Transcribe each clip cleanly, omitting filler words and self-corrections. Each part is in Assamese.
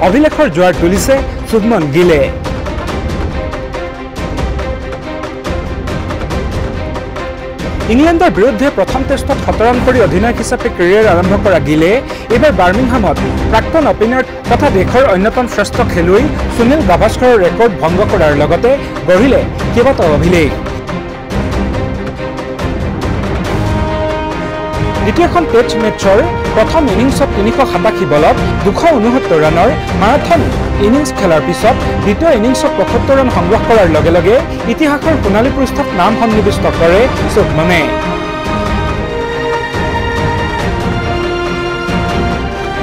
অভিলেখৰ জোৱাৰ তুলিছে শুভমন গিলে। ইংলেণ্ডৰ বিৰুদ্ধে প্ৰথম টেষ্টত ৭ ৰান কৰি অধিনায়ক হিচাপে কেৰিয়াৰ আৰম্ভ কৰা গিলে এইবাৰ বাৰ্মিংহামত প্ৰাক্তন অপেনাৰ তথা দেশৰ অন্যতম শ্ৰেষ্ঠ খেলুৱৈ সুনীল গাভাস্কৰৰ ৰেকৰ্ড ভংগ কৰাৰ লগতে গঢ়িলে কেইবাটাও অভিলেখ। দ্বিতীয়খন টেষ্ট মেচৰ প্ৰথম ইনিংছত ৩৮৭ বলত ২৬৯ ৰানৰ মাৰাথন ইনিংছ খেলাৰ পিছত দ্বিতীয় ইনিংছত ৭৫ ৰান সংগ্ৰহ কৰাৰ লগে লগে ইতিহাসৰ সোণালী পৃষ্ঠাত নাম সন্নিৱিষ্ট কৰে শুভমনে।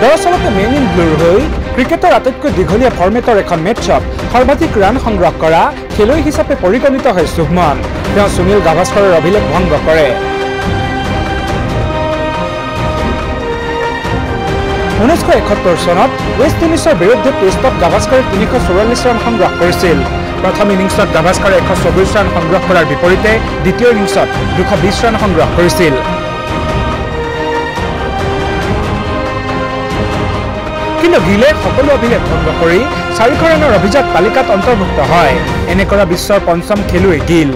দৰাচলতে মেন ইন ব্লুৰ হৈ ক্ৰিকেটৰ আটাইতকৈ দীঘলীয়া ফৰ্মেটৰ এখন মেচত সৰ্বাধিক ৰান সংগ্ৰহ কৰা খেলুৱৈ হিচাপে পৰিগণিত হয় শুভমন। তেওঁ সুনীল গাভাস্কৰৰ অভিলেখ ভংগ কৰে। ১৯৭১ চনত ৱেষ্ট ইণ্ডিজৰ বিৰুদ্ধে টেষ্টত গাভাস্কৰে ৩৪৪ ৰান সংগ্ৰহ কৰিছিল। প্ৰথম ইনিংছত গাভাস্কৰে ১২৪ ৰান সংগ্ৰহ কৰাৰ বিপৰীতে দ্বিতীয় ইনিংছত ২২০ ৰান সংগ্ৰহ কৰিছিল। কিন্তু গিলে সকলো অভিলেখ ভংগ কৰি ৪০০ ৰানৰ অভিজাত তালিকাত অন্তৰ্ভুক্ত হয়। এনে কৰা বিশ্বৰ পঞ্চম খেলুৱৈ গিল।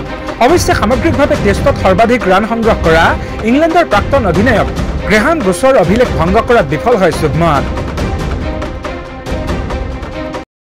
অৱশ্যে সামগ্ৰিকভাৱে টেষ্টত সৰ্বাধিক ৰান সংগ্ৰহ কৰা ইংলেণ্ডৰ প্ৰাক্তন অধিনায়ক গ্ৰেহাম ব্ৰুচৰ অভিলেখ ভংগ কৰাত বিফল হয় শুভমন।